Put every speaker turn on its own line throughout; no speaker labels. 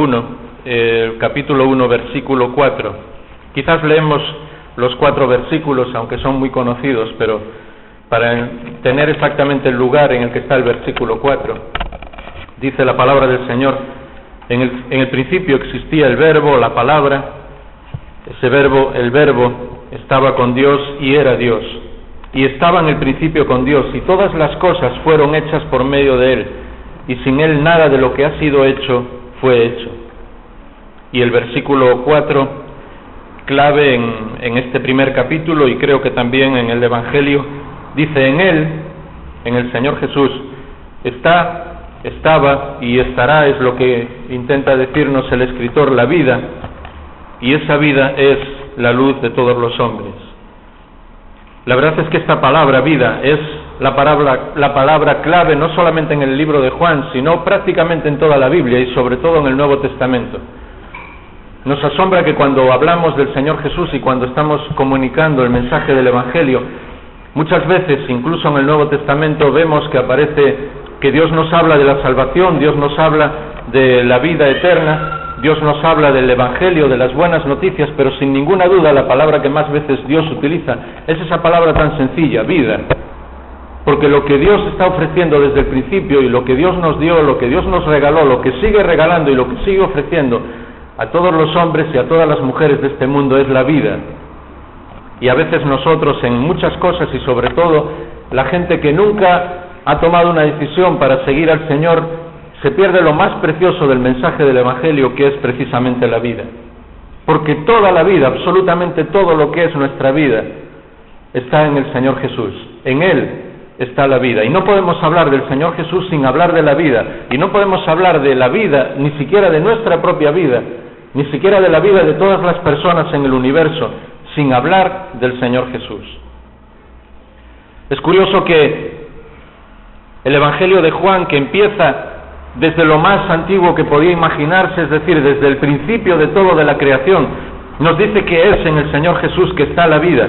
1, capítulo 1, versículo 4. Quizás leemos los 4 versículos, aunque son muy conocidos, pero para tener exactamente el lugar en el que está el versículo 4, dice la palabra del Señor: en el principio existía el verbo, la palabra, ese verbo, el verbo, estaba con Dios y era Dios, y estaba en el principio con Dios, y todas las cosas fueron hechas por medio de Él, y sin Él nada de lo que ha sido hecho fue hecho. Y el versículo 4, clave en este primer capítulo, y creo que también en el Evangelio, dice: en Él, en el Señor Jesús, estaba y estará, es lo que intenta decirnos el escritor, la vida, y esa vida es la luz de todos los hombres. La verdad es que esta palabra, vida, es la palabra clave no solamente en el libro de Juan, sino prácticamente en toda la Biblia y sobre todo en el Nuevo Testamento. Nos asombra que cuando hablamos del Señor Jesús y cuando estamos comunicando el mensaje del Evangelio, muchas veces, incluso en el Nuevo Testamento, vemos que aparece que Dios nos habla de la salvación, Dios nos habla de la vida eterna, Dios nos habla del Evangelio, de las buenas noticias, pero sin ninguna duda la palabra que más veces Dios utiliza es esa palabra tan sencilla, vida. Porque lo que Dios está ofreciendo desde el principio y lo que Dios nos dio, lo que Dios nos regaló, lo que sigue regalando y lo que sigue ofreciendo a todos los hombres y a todas las mujeres de este mundo es la vida. Y a veces nosotros en muchas cosas, y sobre todo la gente que nunca ha tomado una decisión para seguir al Señor, se pierde lo más precioso del mensaje del Evangelio, que es precisamente la vida. Porque toda la vida, absolutamente todo lo que es nuestra vida, está en el Señor Jesús. En Él está la vida. Y no podemos hablar del Señor Jesús sin hablar de la vida. Y no podemos hablar de la vida, ni siquiera de nuestra propia vida, ni siquiera de la vida de todas las personas en el universo, sin hablar del Señor Jesús. Es curioso que el Evangelio de Juan, que empieza desde lo más antiguo que podía imaginarse, es decir, desde el principio de todo de la creación, nos dice que es en el Señor Jesús que está la vida.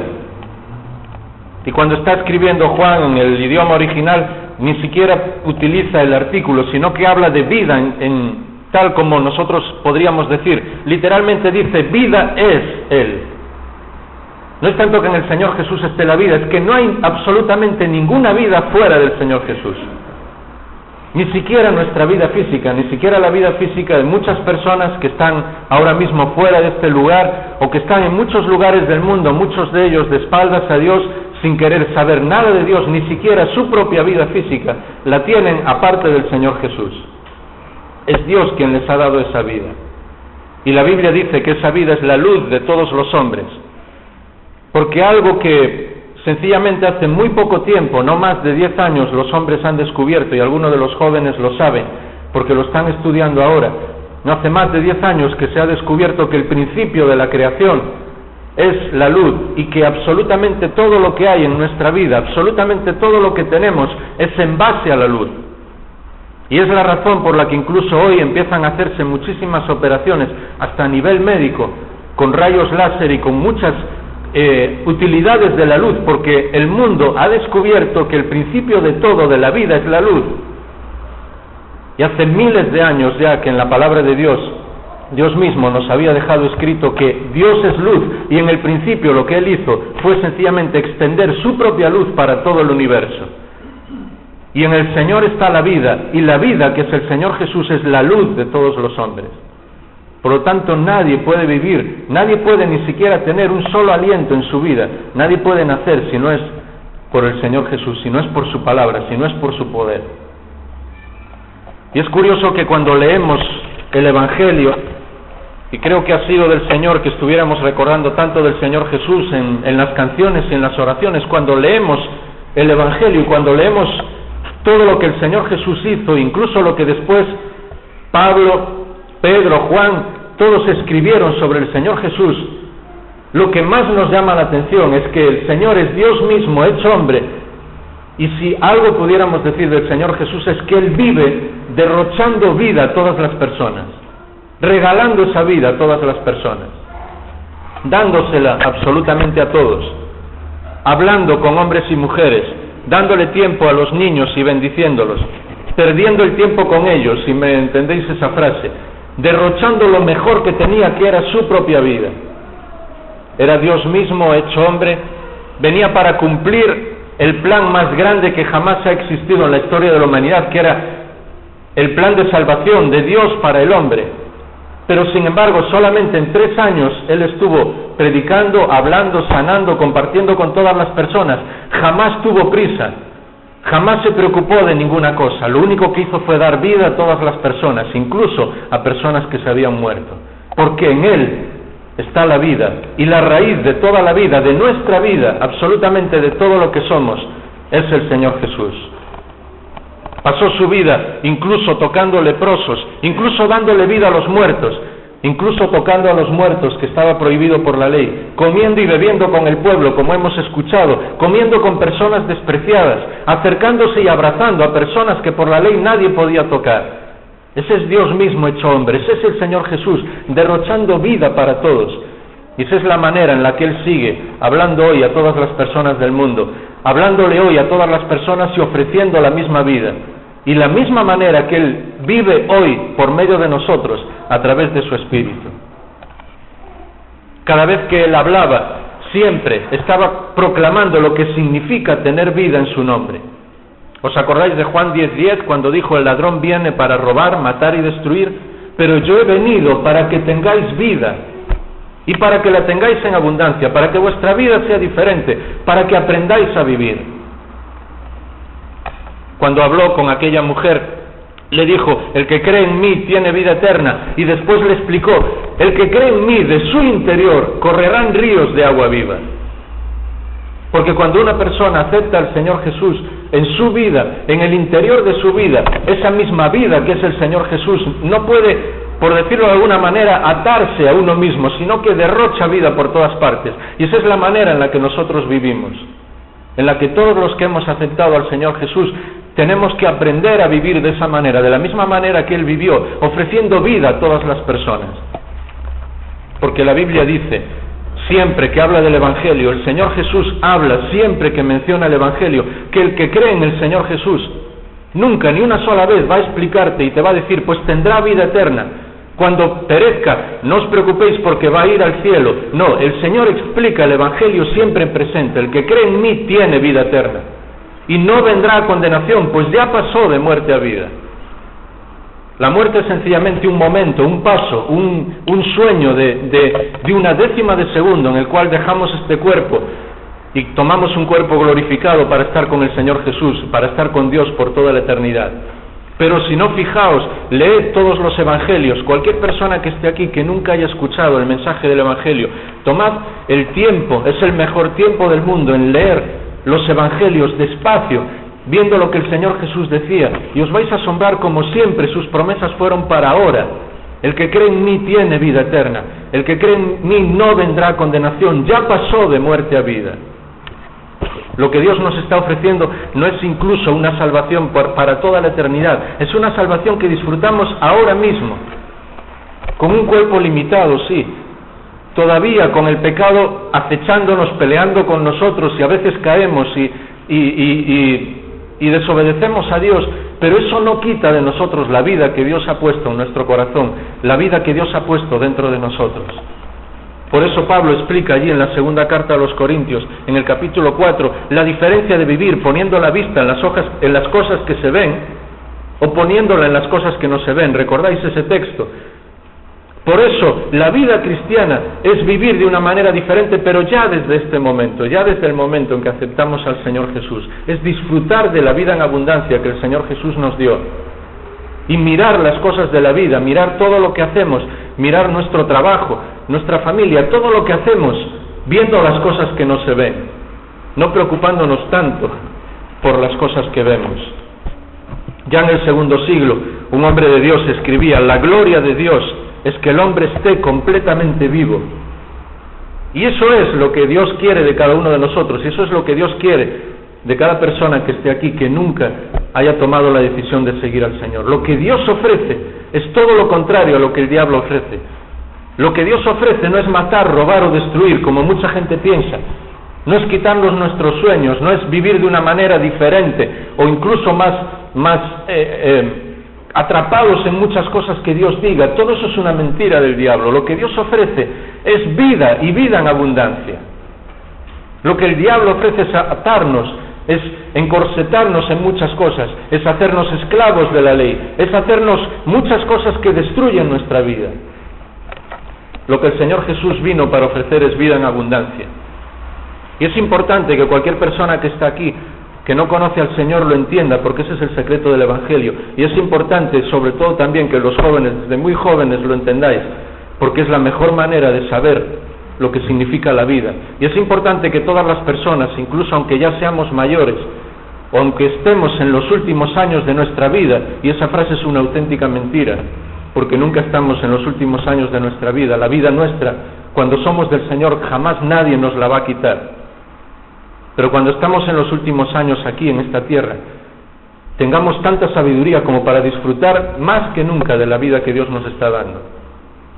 Y cuando está escribiendo Juan en el idioma original, ni siquiera utiliza el artículo, sino que habla de vida en tal como nosotros podríamos decir. Literalmente dice: vida es Él. No es tanto que en el Señor Jesús esté la vida, es que no hay absolutamente ninguna vida fuera del Señor Jesús. Ni siquiera nuestra vida física, ni siquiera la vida física de muchas personas que están ahora mismo fuera de este lugar, o que están en muchos lugares del mundo, muchos de ellos de espaldas a Dios, sin querer saber nada de Dios, ni siquiera su propia vida física la tienen aparte del Señor Jesús. Es Dios quien les ha dado esa vida. Y la Biblia dice que esa vida es la luz de todos los hombres. Porque algo que sencillamente hace muy poco tiempo, no más de 10 años, los hombres han descubierto, y algunos de los jóvenes lo saben, porque lo están estudiando ahora, no hace más de 10 años que se ha descubierto que el principio de la creación es la luz, y que absolutamente todo lo que hay en nuestra vida, absolutamente todo lo que tenemos, es en base a la luz. Y es la razón por la que incluso hoy empiezan a hacerse muchísimas operaciones, hasta a nivel médico, con rayos láser y con muchas utilidades de la luz, porque el mundo ha descubierto que el principio de todo, de la vida, es la luz. Y hace miles de años ya que en la palabra de Dios, Dios mismo nos había dejado escrito que Dios es luz, y en el principio lo que Él hizo fue sencillamente extender su propia luz para todo el universo. Y en el Señor está la vida, y la vida, que es el Señor Jesús, es la luz de todos los hombres. Por lo tanto, nadie puede vivir, nadie puede ni siquiera tener un solo aliento en su vida, nadie puede nacer si no es por el Señor Jesús, si no es por su palabra, si no es por su poder. Y es curioso que cuando leemos el Evangelio, y creo que ha sido del Señor que estuviéramos recordando tanto del Señor Jesús en las canciones y en las oraciones, cuando leemos el Evangelio y cuando leemos todo lo que el Señor Jesús hizo, incluso lo que después Pablo, Pedro, Juan, todos escribieron sobre el Señor Jesús, lo que más nos llama la atención es que el Señor es Dios mismo hecho hombre, y si algo pudiéramos decir del Señor Jesús es que Él vive derrochando vida a todas las personas, regalando esa vida a todas las personas, dándosela absolutamente a todos, hablando con hombres y mujeres, dándole tiempo a los niños y bendiciéndolos, perdiendo el tiempo con ellos, si me entendéis esa frase, derrochando lo mejor que tenía, que era su propia vida. Era Dios mismo hecho hombre, venía para cumplir el plan más grande que jamás ha existido en la historia de la humanidad, que era el plan de salvación de Dios para el hombre. Pero sin embargo, solamente en 3 años Él estuvo predicando, hablando, sanando, compartiendo con todas las personas. Jamás tuvo prisa, jamás se preocupó de ninguna cosa. Lo único que hizo fue dar vida a todas las personas, incluso a personas que se habían muerto. Porque en Él está la vida, y la raíz de toda la vida, de nuestra vida, absolutamente de todo lo que somos, es el Señor Jesús. Pasó su vida incluso tocando leprosos, incluso dándole vida a los muertos, incluso tocando a los muertos, que estaba prohibido por la ley, comiendo y bebiendo con el pueblo, como hemos escuchado, comiendo con personas despreciadas, acercándose y abrazando a personas que por la ley nadie podía tocar. Ese es Dios mismo hecho hombre, ese es el Señor Jesús, derrochando vida para todos. Y esa es la manera en la que Él sigue hablando hoy a todas las personas del mundo, hablándole hoy a todas las personas y ofreciendo la misma vida. Y la misma manera que Él vive hoy por medio de nosotros, a través de su Espíritu. Cada vez que Él hablaba, siempre estaba proclamando lo que significa tener vida en su nombre. ¿Os acordáis de Juan 10:10, cuando dijo: el ladrón viene para robar, matar y destruir, pero yo he venido para que tengáis vida, y para que la tengáis en abundancia, para que vuestra vida sea diferente, para que aprendáis a vivir? Cuando habló con aquella mujer, le dijo: el que cree en mí tiene vida eterna, y después le explicó: el que cree en mí, de su interior correrán ríos de agua viva. Porque cuando una persona acepta al Señor Jesús en su vida, en el interior de su vida, esa misma vida que es el Señor Jesús, no puede, por decirlo de alguna manera, atarse a uno mismo, sino que derrocha vida por todas partes. Y esa es la manera en la que nosotros vivimos, en la que todos los que hemos aceptado al Señor Jesús tenemos que aprender a vivir de esa manera, de la misma manera que Él vivió, ofreciendo vida a todas las personas. Porque la Biblia dice, siempre que habla del Evangelio, el Señor Jesús habla, siempre que menciona el Evangelio, que el que cree en el Señor Jesús, nunca, ni una sola vez, va a explicarte y te va a decir: pues tendrá vida eterna. Cuando perezca, no os preocupéis porque va a ir al cielo. No, el Señor explica el Evangelio siempre en presente. El que cree en mí tiene vida eterna, y no vendrá a condenación, pues ya pasó de muerte a vida. La muerte es sencillamente un momento, un paso, un sueño de una décima de segundo en el cual dejamos este cuerpo y tomamos un cuerpo glorificado para estar con el Señor Jesús, para estar con Dios por toda la eternidad. Pero si no, fijaos, leed todos los evangelios. Cualquier persona que esté aquí que nunca haya escuchado el mensaje del Evangelio, tomad el tiempo, es el mejor tiempo del mundo, en leer los evangelios despacio, viendo lo que el Señor Jesús decía, y os vais a asombrar como siempre sus promesas fueron para ahora. El que cree en mí tiene vida eterna, el que cree en mí no vendrá a condenación, ya pasó de muerte a vida. Lo que Dios nos está ofreciendo no es incluso una salvación para toda la eternidad, es una salvación que disfrutamos ahora mismo, con un cuerpo limitado, sí, todavía con el pecado acechándonos, peleando con nosotros, y a veces caemos y desobedecemos a Dios, pero eso no quita de nosotros la vida que Dios ha puesto en nuestro corazón, la vida que Dios ha puesto dentro de nosotros. Por eso Pablo explica allí en la segunda carta a los Corintios, en el capítulo 4, la diferencia de vivir poniendo la vista en las cosas que se ven, o poniéndola en las cosas que no se ven. ¿Recordáis ese texto? Por eso la vida cristiana es vivir de una manera diferente, pero ya desde este momento, ya desde el momento en que aceptamos al Señor Jesús, es disfrutar de la vida en abundancia que el Señor Jesús nos dio, y mirar las cosas de la vida, mirar todo lo que hacemos, mirar nuestro trabajo, nuestra familia, todo lo que hacemos, viendo las cosas que no se ven, no preocupándonos tanto por las cosas que vemos. Ya en el segundo siglo, un hombre de Dios escribía: la gloria de Dios es que el hombre esté completamente vivo. Y eso es lo que Dios quiere de cada uno de nosotros, y eso es lo que Dios quiere de cada persona que esté aquí, que nunca haya tomado la decisión de seguir al Señor. Lo que Dios ofrece es todo lo contrario a lo que el diablo ofrece. Lo que Dios ofrece no es matar, robar o destruir, como mucha gente piensa. No es quitarnos nuestros sueños, no es vivir de una manera diferente o incluso más atrapados en muchas cosas que Dios diga. Todo eso es una mentira del diablo. Lo que Dios ofrece es vida, y vida en abundancia. Lo que el diablo ofrece es atarnos, es encorsetarnos en muchas cosas, es hacernos esclavos de la ley, es hacernos muchas cosas que destruyen nuestra vida. Lo que el Señor Jesús vino para ofrecer es vida en abundancia. Y es importante que cualquier persona que está aquí, que no conoce al Señor, lo entienda, porque ese es el secreto del Evangelio. Y es importante, sobre todo también, que los jóvenes, desde muy jóvenes, lo entendáis, porque es la mejor manera de saber lo que significa la vida. Y es importante que todas las personas, incluso aunque ya seamos mayores, o aunque estemos en los últimos años de nuestra vida, y esa frase es una auténtica mentira, porque nunca estamos en los últimos años de nuestra vida. La vida nuestra, cuando somos del Señor, jamás nadie nos la va a quitar. Pero cuando estamos en los últimos años aquí en esta tierra, tengamos tanta sabiduría como para disfrutar más que nunca de la vida que Dios nos está dando,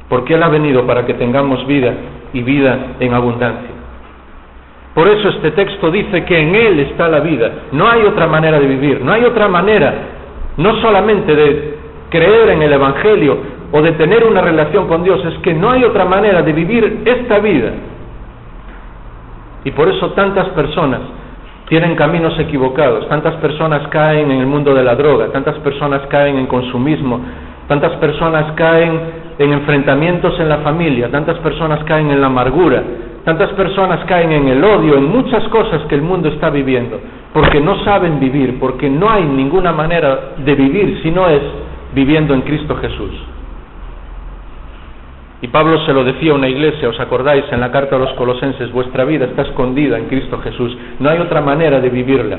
porque Él ha venido para que tengamos vida, y vida en abundancia. Por eso este texto dice que en Él está la vida. No hay otra manera de vivir, no hay otra manera, no solamente de creer en el Evangelio o de tener una relación con Dios, es que no hay otra manera de vivir esta vida. Y por eso tantas personas tienen caminos equivocados, tantas personas caen en el mundo de la droga, tantas personas caen en consumismo, tantas personas caen en enfrentamientos en la familia, tantas personas caen en la amargura, tantas personas caen en el odio, en muchas cosas que el mundo está viviendo, porque no saben vivir, porque no hay ninguna manera de vivir si no es viviendo en Cristo Jesús. Y Pablo se lo decía a una iglesia, ¿os acordáis? En la carta a los Colosenses: vuestra vida está escondida en Cristo Jesús, no hay otra manera de vivirla.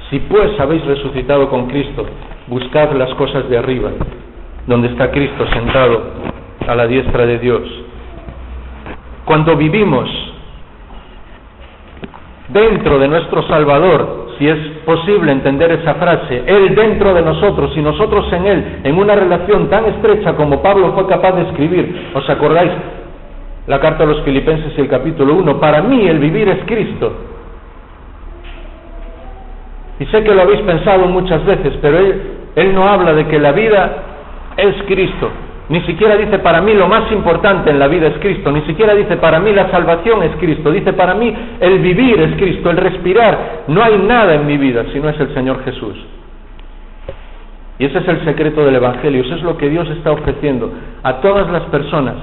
Si pues habéis resucitado con Cristo, buscad las cosas de arriba, donde está Cristo sentado a la diestra de Dios. Cuando vivimos dentro de nuestro Salvador, si es posible entender esa frase, Él dentro de nosotros y nosotros en Él, en una relación tan estrecha como Pablo fue capaz de escribir. ¿Os acordáis? La carta a los Filipenses y el capítulo 1, para mí el vivir es Cristo. Y sé que lo habéis pensado muchas veces, pero Él no habla de que la vida es Cristo. Ni siquiera dice para mí lo más importante en la vida es Cristo, ni siquiera dice para mí la salvación es Cristo, dice para mí el vivir es Cristo, el respirar. No hay nada en mi vida si no es el Señor Jesús. Y ese es el secreto del Evangelio, eso es lo que Dios está ofreciendo a todas las personas,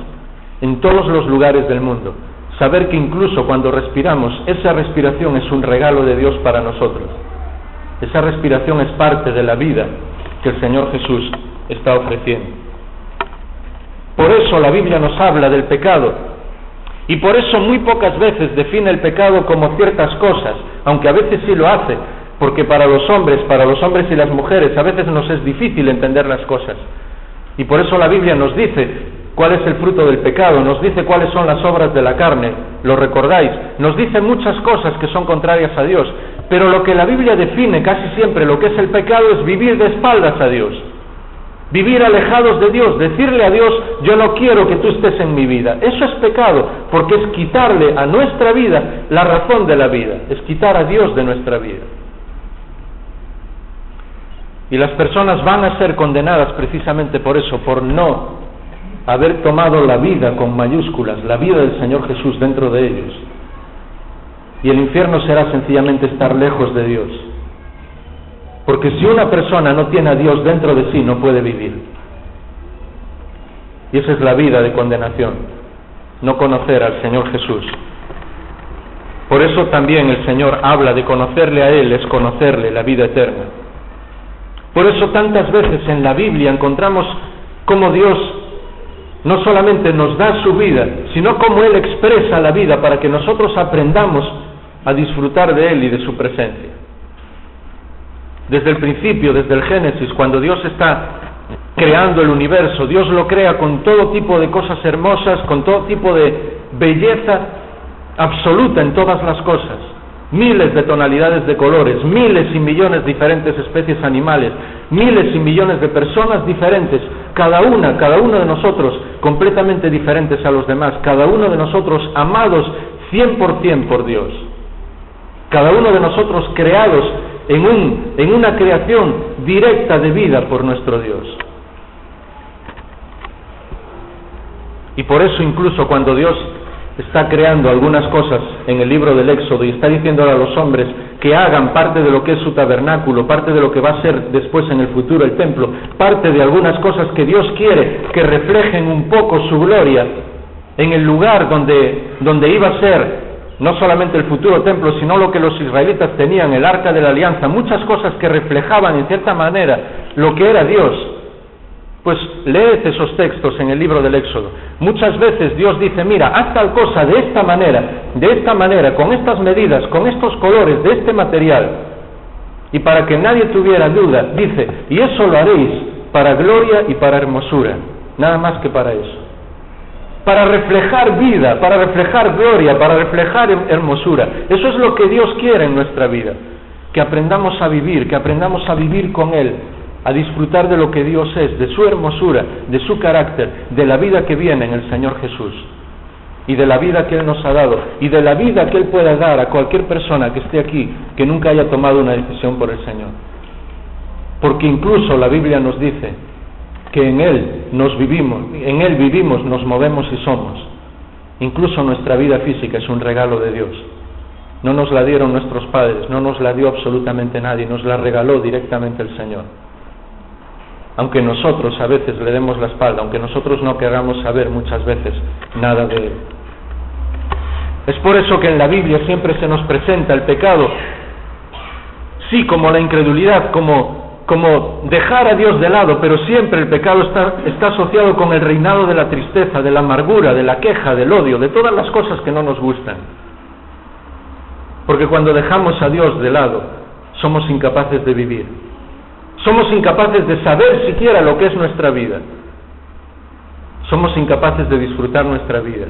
en todos los lugares del mundo. Saber que incluso cuando respiramos, esa respiración es un regalo de Dios para nosotros. Esa respiración es parte de la vida que el Señor Jesús está ofreciendo. Por eso la Biblia nos habla del pecado, y por eso muy pocas veces define el pecado como ciertas cosas, aunque a veces sí lo hace, porque para los hombres y las mujeres a veces nos es difícil entender las cosas. Y por eso la Biblia nos dice cuál es el fruto del pecado, nos dice cuáles son las obras de la carne, lo recordáis, nos dice muchas cosas que son contrarias a Dios, pero lo que la Biblia define casi siempre lo que es el pecado es vivir de espaldas a Dios. Vivir alejados de Dios, decirle a Dios: yo no quiero que tú estés en mi vida. Eso es pecado, porque es quitarle a nuestra vida la razón de la vida, es quitar a Dios de nuestra vida. Y las personas van a ser condenadas precisamente por eso, por no haber tomado la vida con mayúsculas, la vida del Señor Jesús dentro de ellos. Y el infierno será sencillamente estar lejos de Dios. Porque si una persona no tiene a Dios dentro de sí, no puede vivir. Y esa es la vida de condenación, no conocer al Señor Jesús. Por eso también el Señor habla de conocerle a Él, es conocerle la vida eterna. Por eso tantas veces en la Biblia encontramos cómo Dios no solamente nos da su vida, sino cómo Él expresa la vida para que nosotros aprendamos a disfrutar de Él y de su presencia. Desde el principio, desde el Génesis, cuando Dios está creando el universo, Dios lo crea con todo tipo de cosas hermosas, con todo tipo de belleza absoluta en todas las cosas. Miles de tonalidades de colores, miles y millones de diferentes especies animales, miles y millones de personas diferentes, cada uno de nosotros completamente diferentes a los demás, cada uno de nosotros amados 100% por Dios, cada uno de nosotros creados en una creación directa de vida por nuestro Dios. Y por eso incluso cuando Dios está creando algunas cosas en el libro del Éxodo y está diciéndole a los hombres que hagan parte de lo que es su tabernáculo, parte de lo que va a ser después en el futuro el templo, parte de algunas cosas que Dios quiere que reflejen un poco su gloria en el lugar donde iba a ser no solamente el futuro templo, sino lo que los israelitas tenían, el arca de la alianza, muchas cosas que reflejaban en cierta manera lo que era Dios. Pues leed esos textos en el libro del Éxodo. Muchas veces Dios dice, mira, haz tal cosa de esta manera, con estas medidas, con estos colores, de este material. Y para que nadie tuviera duda, dice, y eso lo haréis para gloria y para hermosura, nada más que para eso. Para reflejar vida, para reflejar gloria, para reflejar hermosura. Eso es lo que Dios quiere en nuestra vida, que aprendamos a vivir con Él, a disfrutar de lo que Dios es, de su hermosura, de su carácter, de la vida que viene en el Señor Jesús, y de la vida que Él nos ha dado, y de la vida que Él pueda dar a cualquier persona que esté aquí, que nunca haya tomado una decisión por el Señor. Porque incluso la Biblia nos dice que en Él vivimos, nos movemos y somos. Incluso nuestra vida física es un regalo de Dios. No nos la dieron nuestros padres, no nos la dio absolutamente nadie, nos la regaló directamente el Señor. Aunque nosotros a veces le demos la espalda, aunque nosotros no queramos saber muchas veces nada de Él. Es por eso que en la Biblia siempre se nos presenta el pecado, sí, como la incredulidad, como dejar a Dios de lado, pero siempre el pecado está asociado con el reinado de la tristeza, de la amargura, de la queja, del odio, de todas las cosas que no nos gustan. Porque cuando dejamos a Dios de lado, somos incapaces de vivir. Somos incapaces de saber siquiera lo que es nuestra vida. Somos incapaces de disfrutar nuestra vida.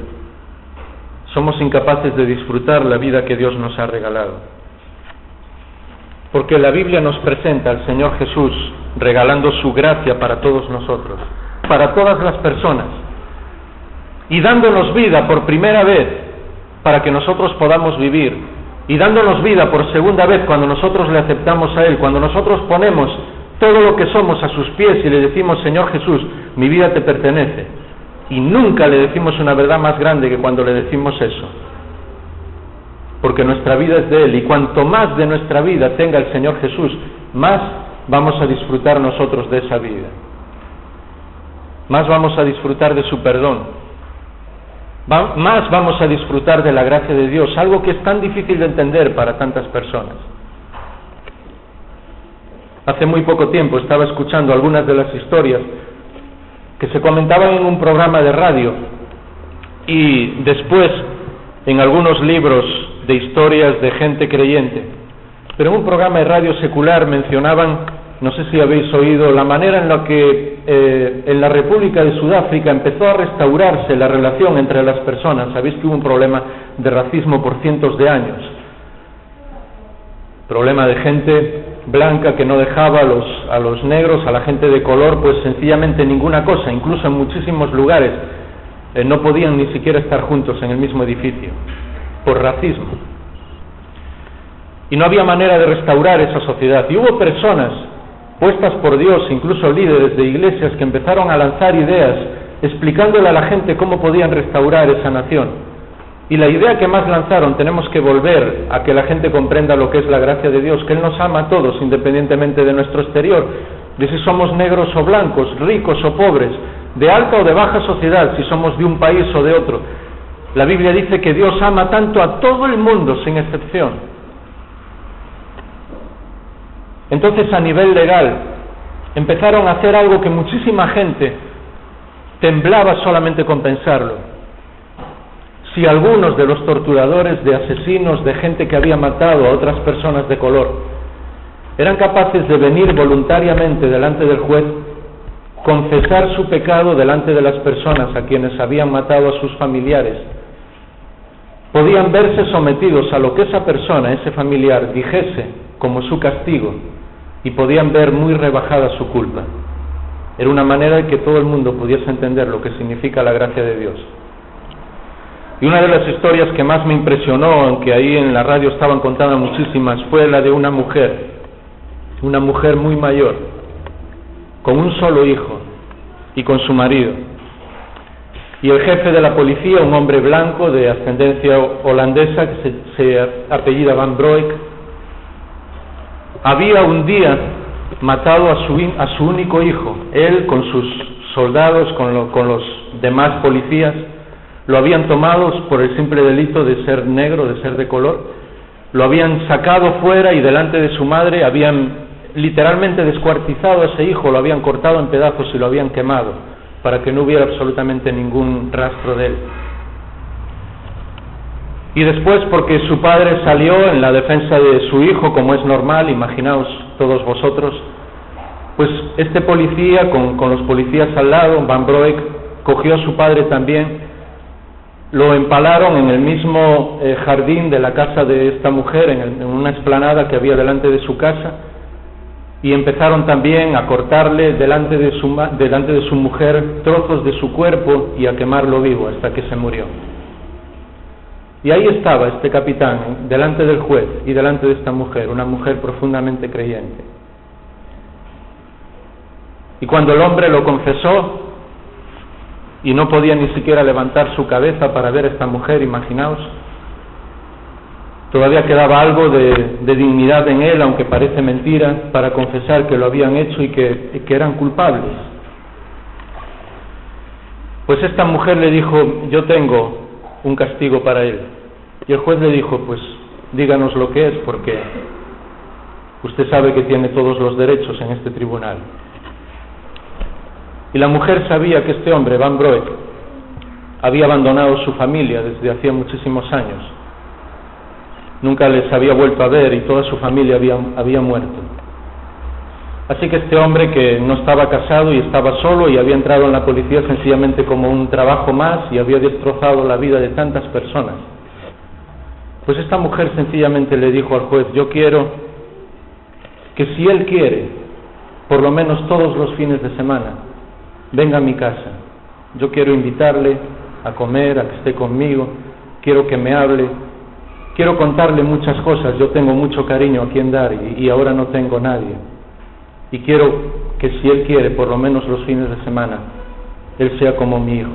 Somos incapaces de disfrutar la vida que Dios nos ha regalado. Porque la Biblia nos presenta al Señor Jesús regalando su gracia para todos nosotros, para todas las personas, y dándonos vida por primera vez para que nosotros podamos vivir, y dándonos vida por segunda vez cuando nosotros le aceptamos a Él, cuando nosotros ponemos todo lo que somos a sus pies y le decimos, Señor Jesús, mi vida te pertenece. Y nunca le decimos una verdad más grande que cuando le decimos eso. Porque nuestra vida es de Él, y cuanto más de nuestra vida tenga el Señor Jesús, más vamos a disfrutar nosotros de esa vida. Más vamos a disfrutar de su perdón. Más vamos a disfrutar de la gracia de Dios, algo que es tan difícil de entender para tantas personas. Hace muy poco tiempo estaba escuchando algunas de las historias que se comentaban en un programa de radio, y después en algunos libros de historias de gente creyente, pero en un programa de radio secular mencionaban, no sé si habéis oído, la manera en la que en la República de Sudáfrica empezó a restaurarse la relación entre las personas. Sabéis que hubo un problema de racismo por cientos de años, problema de gente blanca que no dejaba a los negros, a la gente de color, pues sencillamente ninguna cosa. Incluso en muchísimos lugares no podían ni siquiera estar juntos en el mismo edificio por racismo, y no había manera de restaurar esa sociedad. Y hubo personas puestas por Dios, incluso líderes de iglesias, que empezaron a lanzar ideas explicándole a la gente cómo podían restaurar esa nación. Y la idea que más lanzaron: tenemos que volver a que la gente comprenda lo que es la gracia de Dios, que Él nos ama a todos independientemente de nuestro exterior, de si somos negros o blancos, ricos o pobres, de alta o de baja sociedad, si somos de un país o de otro. La Biblia dice que Dios ama tanto a todo el mundo sin excepción. Entonces, a nivel legal, empezaron a hacer algo que muchísima gente temblaba solamente con pensarlo. Si algunos de los torturadores, de asesinos, de gente que había matado a otras personas de color, eran capaces de venir voluntariamente delante del juez, confesar su pecado delante de las personas a quienes habían matado a sus familiares, podían verse sometidos a lo que esa persona, ese familiar, dijese como su castigo, y podían ver muy rebajada su culpa. Era una manera de que todo el mundo pudiese entender lo que significa la gracia de Dios. Y una de las historias que más me impresionó, aunque ahí en la radio estaban contadas muchísimas, fue la de una mujer muy mayor, con un solo hijo y con su marido. Y el jefe de la policía, un hombre blanco de ascendencia holandesa que se apellida Van Broek, había un día matado a su único hijo. Él con sus soldados, con los demás policías, lo habían tomado por el simple delito de ser negro, de ser de color, lo habían sacado fuera y delante de su madre habían literalmente descuartizado a ese hijo, lo habían cortado en pedazos y lo habían quemado, para que no hubiera absolutamente ningún rastro de él. Y después, porque su padre salió en la defensa de su hijo, como es normal, imaginaos todos vosotros, pues este policía, con los policías al lado, Van Broek, cogió a su padre también, lo empalaron en el mismo jardín de la casa de esta mujer, en una explanada que había delante de su casa, y empezaron también a cortarle delante de su mujer trozos de su cuerpo y a quemarlo vivo hasta que se murió. Y ahí estaba este capitán, delante del juez y delante de esta mujer, una mujer profundamente creyente. Y cuando el hombre lo confesó y no podía ni siquiera levantar su cabeza para ver a esta mujer, imaginaos, todavía quedaba algo de dignidad en él, aunque parece mentira, para confesar que lo habían hecho y que eran culpables. Pues esta mujer le dijo: yo tengo un castigo para él. Y el juez le dijo: pues díganos lo que es, porque usted sabe que tiene todos los derechos en este tribunal. Y la mujer sabía que este hombre, Van Broek, había abandonado su familia desde hacía muchísimos años. Nunca les había vuelto a ver y toda su familia había muerto. Así que este hombre, que no estaba casado y estaba solo y había entrado en la policía sencillamente como un trabajo más y había destrozado la vida de tantas personas, pues esta mujer sencillamente le dijo al juez: yo quiero que, si él quiere, por lo menos todos los fines de semana, venga a mi casa. Yo quiero invitarle a comer, a que esté conmigo, quiero que me hable, quiero contarle muchas cosas. Yo tengo mucho cariño a quien dar y ahora no tengo nadie. Y quiero que, si él quiere, por lo menos los fines de semana, él sea como mi hijo.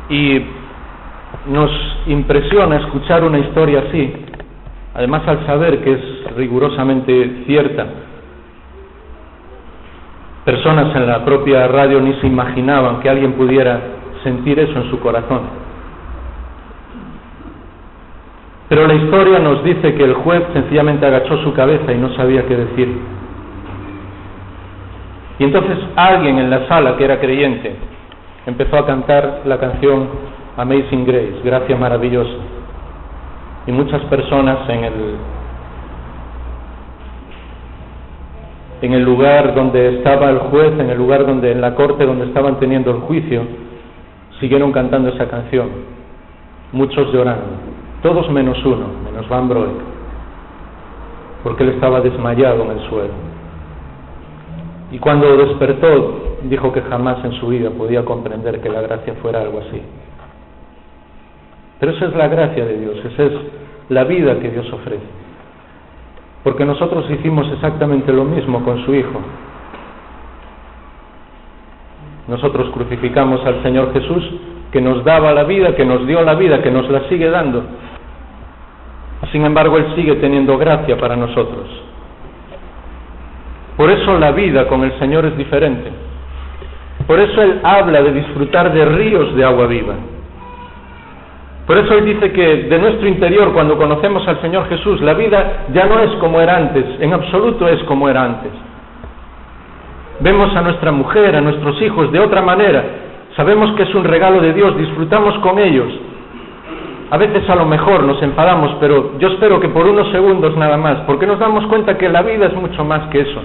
Y nos impresiona escuchar una historia así, además al saber que es rigurosamente cierta. Personas en la propia radio ni se imaginaban que alguien pudiera sentir eso en su corazón. Pero la historia nos dice que el juez sencillamente agachó su cabeza y no sabía qué decir. Y entonces alguien en la sala, que era creyente, empezó a cantar la canción Amazing Grace, Gracia Maravillosa. Y muchas personas en el lugar donde estaba el juez, en la corte donde estaban teniendo el juicio, siguieron cantando esa canción, muchos llorando, todos menos uno, menos Van Broek, porque él estaba desmayado en el suelo. Y cuando despertó, dijo que jamás en su vida podía comprender que la gracia fuera algo así. Pero esa es la gracia de Dios, esa es la vida que Dios ofrece. Porque nosotros hicimos exactamente lo mismo con su Hijo. Nosotros crucificamos al Señor Jesús, que nos daba la vida, que nos dio la vida, que nos la sigue dando. Sin embargo, Él sigue teniendo gracia para nosotros. Por eso la vida con el Señor es diferente. Por eso Él habla de disfrutar de ríos de agua viva. Por eso Él dice que de nuestro interior, cuando conocemos al Señor Jesús, la vida ya no es como era antes, en absoluto es como era antes. Vemos a nuestra mujer, a nuestros hijos de otra manera, sabemos que es un regalo de Dios, disfrutamos con ellos. A veces a lo mejor nos enfadamos, pero yo espero que por unos segundos nada más, porque nos damos cuenta que la vida es mucho más que eso.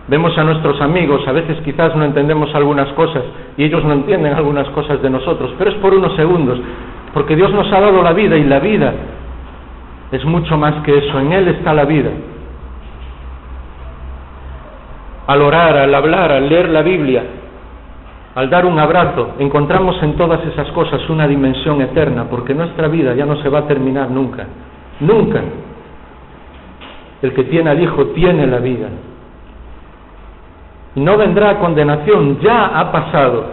Vemos a nuestros amigos, a veces quizás no entendemos algunas cosas y ellos no entienden algunas cosas de nosotros, pero es por unos segundos. Porque Dios nos ha dado la vida y la vida es mucho más que eso, en Él está la vida. Al orar, al hablar, al leer la Biblia, al dar un abrazo, encontramos en todas esas cosas una dimensión eterna, porque nuestra vida ya no se va a terminar nunca, nunca. El que tiene al Hijo tiene la vida. no vendrá condenación, ya ha pasado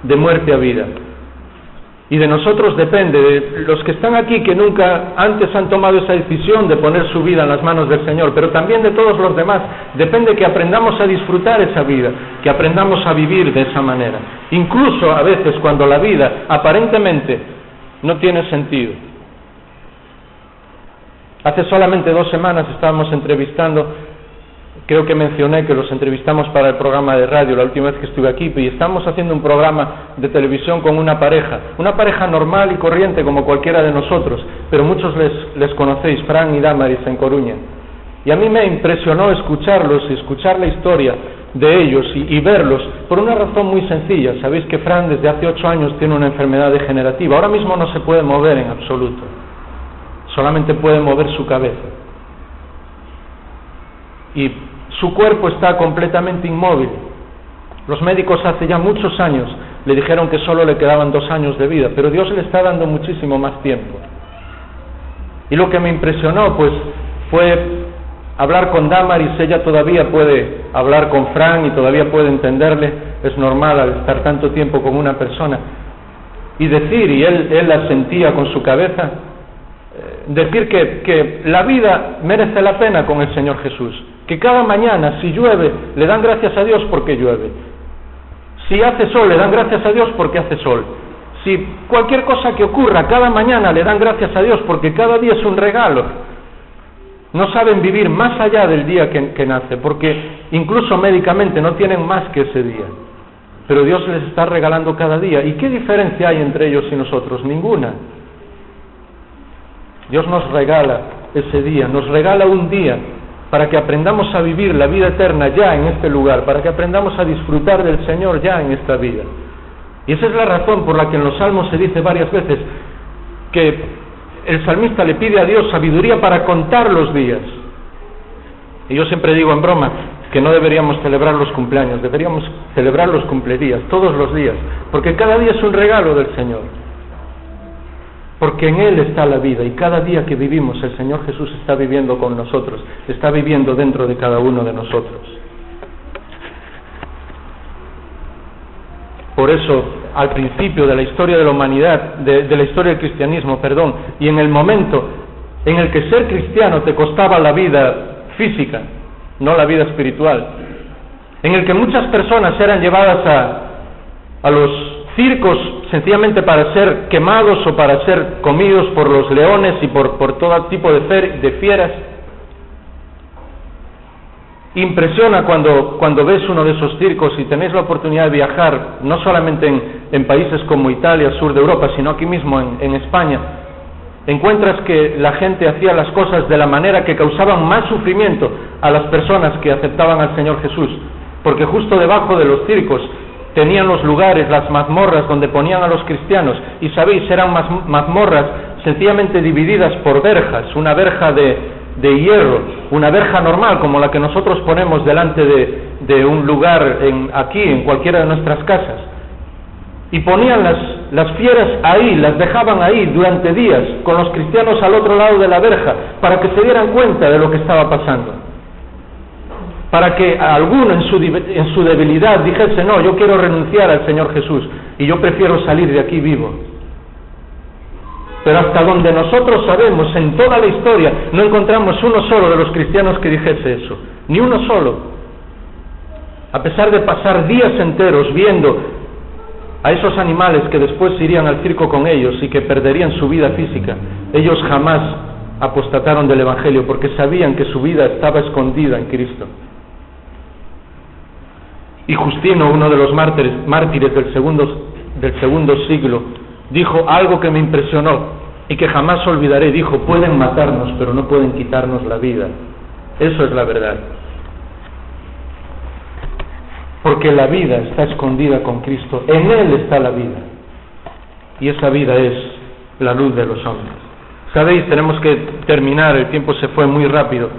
de muerte a vida. Y de nosotros depende, de los que están aquí que nunca antes han tomado esa decisión de poner su vida en las manos del Señor, pero también de todos los demás, depende que aprendamos a disfrutar esa vida, que aprendamos a vivir de esa manera. Incluso a veces cuando la vida aparentemente no tiene sentido. Hace solamente 2 semanas estábamos entrevistando, creo que mencioné que los entrevistamos para el programa de radio la última vez que estuve aquí, y estamos haciendo un programa de televisión con una pareja normal y corriente como cualquiera de nosotros, pero muchos les conocéis, Fran y Damaris en Coruña. Y a mí me impresionó escucharlos y escuchar la historia de ellos y verlos por una razón muy sencilla. Sabéis que Fran desde hace 8 años tiene una enfermedad degenerativa, ahora mismo no se puede mover en absoluto, solamente puede mover su cabeza. Y su cuerpo está completamente inmóvil. Los médicos hace ya muchos años le dijeron que solo le quedaban 2 años de vida, pero Dios le está dando muchísimo más tiempo. Y lo que me impresionó, pues, fue hablar con Damaris. Ella todavía puede hablar con Fran y todavía puede entenderle, es normal al estar tanto tiempo con una persona, y decir, y él la sentía con su cabeza, decir que la vida merece la pena con el Señor Jesús, que cada mañana, si llueve, le dan gracias a Dios porque llueve, si hace sol, le dan gracias a Dios porque hace sol, si cualquier cosa que ocurra, cada mañana le dan gracias a Dios porque cada día es un regalo. No saben vivir más allá del día que nace, porque incluso médicamente no tienen más que ese día, pero Dios les está regalando cada día. ¿Y qué diferencia hay entre ellos y nosotros? Ninguna. Dios nos regala ese día, nos regala un día para que aprendamos a vivir la vida eterna ya en este lugar, para que aprendamos a disfrutar del Señor ya en esta vida. Y esa es la razón por la que en los Salmos se dice varias veces que el salmista le pide a Dios sabiduría para contar los días. Y yo siempre digo en broma que no deberíamos celebrar los cumpleaños, deberíamos celebrar los cumpleaños todos los días, porque cada día es un regalo del Señor. Porque en Él está la vida, y cada día que vivimos el Señor Jesús está viviendo con nosotros, está viviendo dentro de cada uno de nosotros. Por eso, al principio de la historia de la humanidad, de la historia del cristianismo, y en el momento en el que ser cristiano te costaba la vida física, no la vida espiritual, en el que muchas personas eran llevadas a los circos sencillamente para ser quemados o para ser comidos por los leones y por todo tipo de fieras. Impresiona cuando ves uno de esos circos y tenéis la oportunidad de viajar, no solamente en países como Italia, sur de Europa, sino aquí mismo en España. Encuentras que la gente hacía las cosas de la manera que causaban más sufrimiento a las personas que aceptaban al Señor Jesús, porque justo debajo de los circos tenían los lugares, las mazmorras donde ponían a los cristianos, y sabéis, eran mazmorras sencillamente divididas por verjas, una verja de hierro, una verja normal como la que nosotros ponemos delante de un lugar aquí en cualquiera de nuestras casas, y ponían las fieras ahí, las dejaban ahí durante días con los cristianos al otro lado de la verja para que se dieran cuenta de lo que estaba pasando, para que alguno en su debilidad dijese: no, yo quiero renunciar al Señor Jesús y yo prefiero salir de aquí vivo. Pero hasta donde nosotros sabemos, en toda la historia, no encontramos uno solo de los cristianos que dijese eso, ni uno solo. A pesar de pasar días enteros viendo a esos animales que después irían al circo con ellos y que perderían su vida física, ellos jamás apostataron del Evangelio porque sabían que su vida estaba escondida en Cristo. Y Justino, uno de los mártires del segundo siglo, dijo algo que me impresionó y que jamás olvidaré. Dijo: pueden matarnos, pero no pueden quitarnos la vida. Eso es la verdad. Porque la vida está escondida con Cristo. En Él está la vida. Y esa vida es la luz de los hombres. Sabéis, tenemos que terminar, el tiempo se fue muy rápido.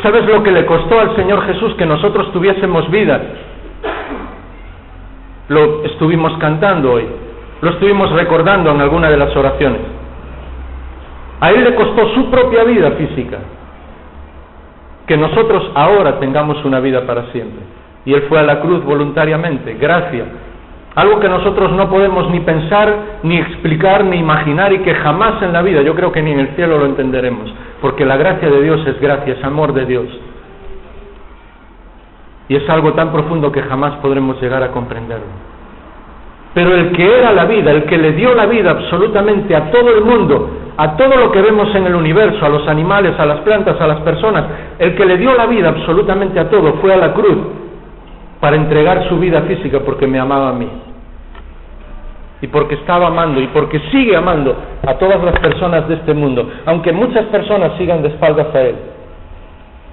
¿Sabes lo que le costó al Señor Jesús que nosotros tuviésemos vida? Lo estuvimos cantando hoy, lo estuvimos recordando en alguna de las oraciones. A Él le costó su propia vida física que nosotros ahora tengamos una vida para siempre. y Él fue a la cruz voluntariamente. Gracia. Algo que nosotros no podemos ni pensar, ni explicar, ni imaginar, y que jamás en la vida, yo creo que ni en el cielo lo entenderemos, porque la gracia de Dios es gracia, es amor de Dios. Y es algo tan profundo que jamás podremos llegar a comprenderlo. Pero el que era la vida, el que le dio la vida absolutamente a todo el mundo, a todo lo que vemos en el universo, a los animales, a las plantas, a las personas, el que le dio la vida absolutamente a todo, fue a la cruz para entregar su vida física porque me amaba a mí. Y porque estaba amando y porque sigue amando a todas las personas de este mundo, aunque muchas personas sigan de espaldas a Él.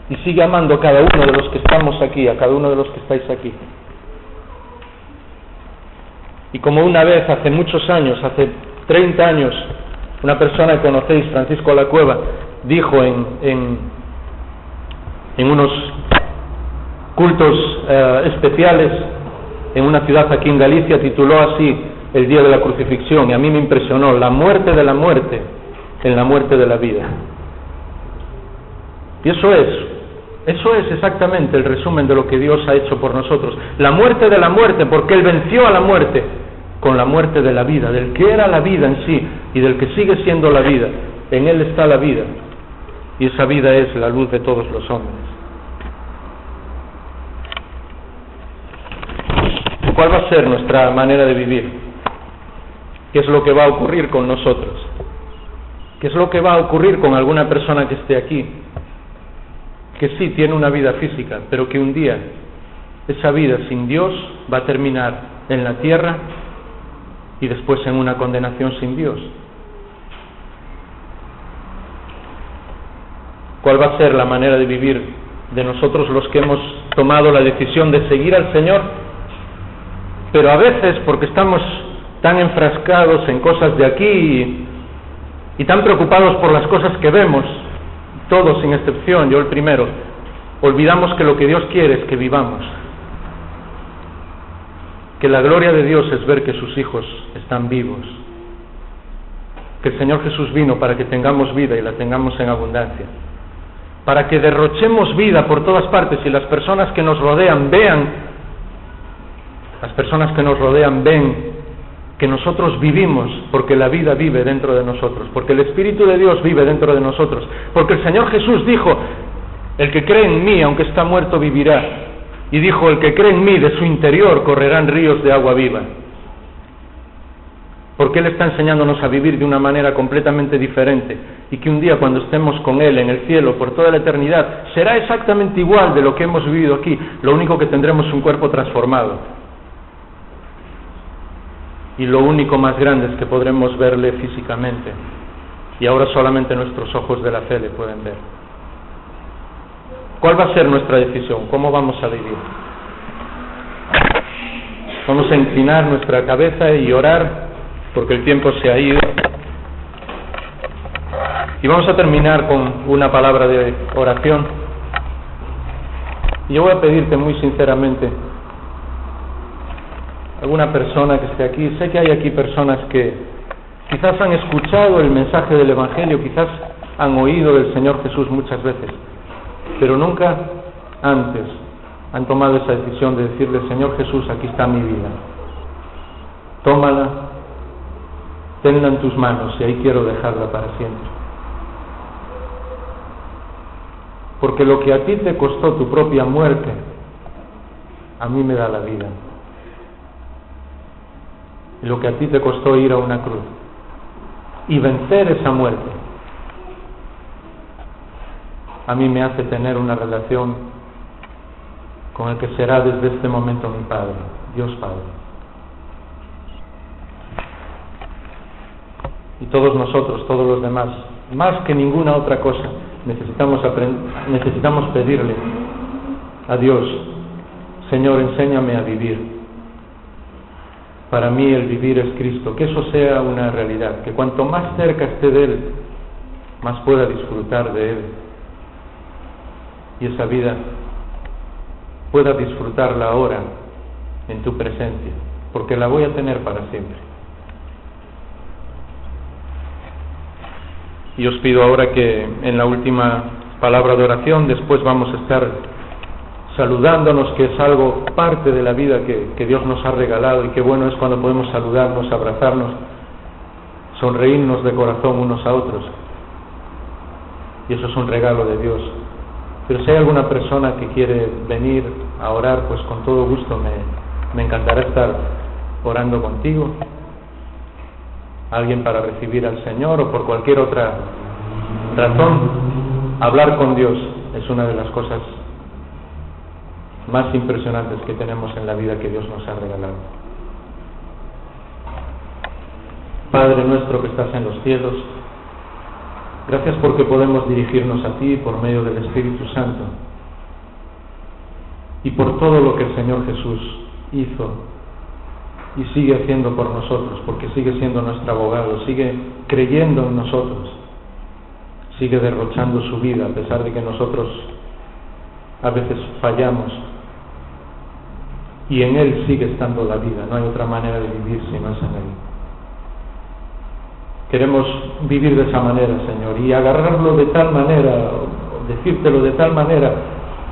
Y sigue amando a cada uno de los que estamos aquí, a cada uno de los que estáis aquí. Y como una vez, hace muchos años, hace 30 años, una persona que conocéis, Francisco La Cueva, dijo en unos cultos especiales en una ciudad aquí en Galicia, tituló así el día de la crucifixión, y a mí me impresionó: la muerte de la muerte en la muerte de la vida. Y eso es exactamente el resumen de lo que Dios ha hecho por nosotros. La muerte de la muerte, porque Él venció a la muerte con la muerte de la vida, del que era la vida en sí y del que sigue siendo la vida. En Él está la vida, y esa vida es la luz de todos los hombres. ¿Cuál va a ser nuestra manera de vivir? ¿Qué es lo que va a ocurrir con nosotros? ¿Qué es lo que va a ocurrir con alguna persona que esté aquí? Que sí tiene una vida física, pero que un día esa vida sin Dios va a terminar en la tierra y después en una condenación sin Dios. ¿Cuál va a ser la manera de vivir de nosotros los que hemos tomado la decisión de seguir al Señor? Pero a veces, porque estamos tan enfrascados en cosas de aquí y tan preocupados por las cosas que vemos, todos sin excepción, yo el primero, olvidamos que lo que Dios quiere es que vivamos. Que la gloria de Dios es ver que sus hijos están vivos. Que el Señor Jesús vino para que tengamos vida y la tengamos en abundancia. Para que derrochemos vida por todas partes y las personas que nos rodean vean, ven que nosotros vivimos porque la vida vive dentro de nosotros, porque el Espíritu de Dios vive dentro de nosotros, porque el Señor Jesús dijo: el que cree en mí, aunque está muerto, vivirá. Y dijo: el que cree en mí, de su interior correrán ríos de agua viva. Porque Él está enseñándonos a vivir de una manera completamente diferente, y que un día, cuando estemos con Él en el cielo por toda la eternidad, será exactamente igual de lo que hemos vivido aquí. Lo único que tendremos un cuerpo transformado. Y lo único más grande es que podremos verle físicamente, y ahora solamente nuestros ojos de la fe le pueden ver. ¿Cuál va a ser nuestra decisión? ¿Cómo vamos a vivir? Vamos a inclinar nuestra cabeza y orar, porque el tiempo se ha ido. Y vamos a terminar con una palabra de oración. Y yo voy a pedirte muy sinceramente, alguna persona que esté aquí, sé que hay aquí personas que quizás han escuchado el mensaje del Evangelio, quizás han oído del Señor Jesús muchas veces, pero nunca antes han tomado esa decisión de decirle: Señor Jesús, aquí está mi vida, tómala, tenla en tus manos y ahí quiero dejarla para siempre. Porque lo que a ti te costó tu propia muerte, a mí me da la vida. Y lo que a ti te costó ir a una cruz y vencer esa muerte, a mí me hace tener una relación con el que será desde este momento mi Padre, Dios Padre. Y todos nosotros, todos los demás, más que ninguna otra cosa, necesitamos pedirle a Dios: Señor, enséñame a vivir. Para mí el vivir es Cristo, que eso sea una realidad, que cuanto más cerca esté de Él, más pueda disfrutar de Él. Y esa vida pueda disfrutarla ahora en tu presencia, porque la voy a tener para siempre. Y os pido ahora que en la última palabra de oración, después vamos a estar saludándonos, que es algo parte de la vida que Dios nos ha regalado, y qué bueno es cuando podemos saludarnos, abrazarnos, sonreírnos de corazón unos a otros, y eso es un regalo de Dios. Pero si hay alguna persona que quiere venir a orar, pues con todo gusto me encantará estar orando contigo. Alguien para recibir al Señor o por cualquier otra razón. Hablar con Dios es una de las cosas más impresionantes que tenemos en la vida que Dios nos ha regalado. Padre nuestro que estás en los cielos, gracias porque podemos dirigirnos a ti por medio del Espíritu Santo y por todo lo que el Señor Jesús hizo y sigue haciendo por nosotros, porque sigue siendo nuestro abogado, sigue creyendo en nosotros, sigue derrochando su vida a pesar de que nosotros a veces fallamos, y en Él sigue estando la vida. No hay otra manera de vivir si no es en Él. Queremos vivir de esa manera, Señor, y agarrarlo de tal manera, decírtelo de tal manera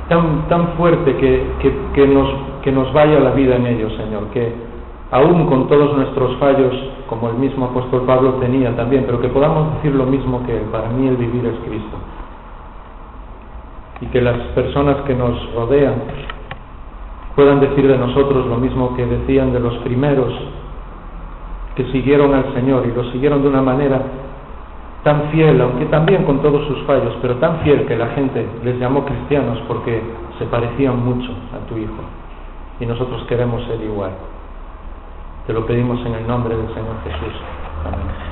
tan fuerte que nos vaya la vida en ello, Señor, que aún con todos nuestros fallos, como el mismo apóstol Pablo tenía también, pero que podamos decir lo mismo que él: para mí el vivir es Cristo. Y que las personas que nos rodean puedan decir de nosotros lo mismo que decían de los primeros que siguieron al Señor, y lo siguieron de una manera tan fiel, aunque también con todos sus fallos, pero tan fiel que la gente les llamó cristianos porque se parecían mucho a tu Hijo. Y nosotros queremos ser igual. Te lo pedimos en el nombre del Señor Jesús. Amén.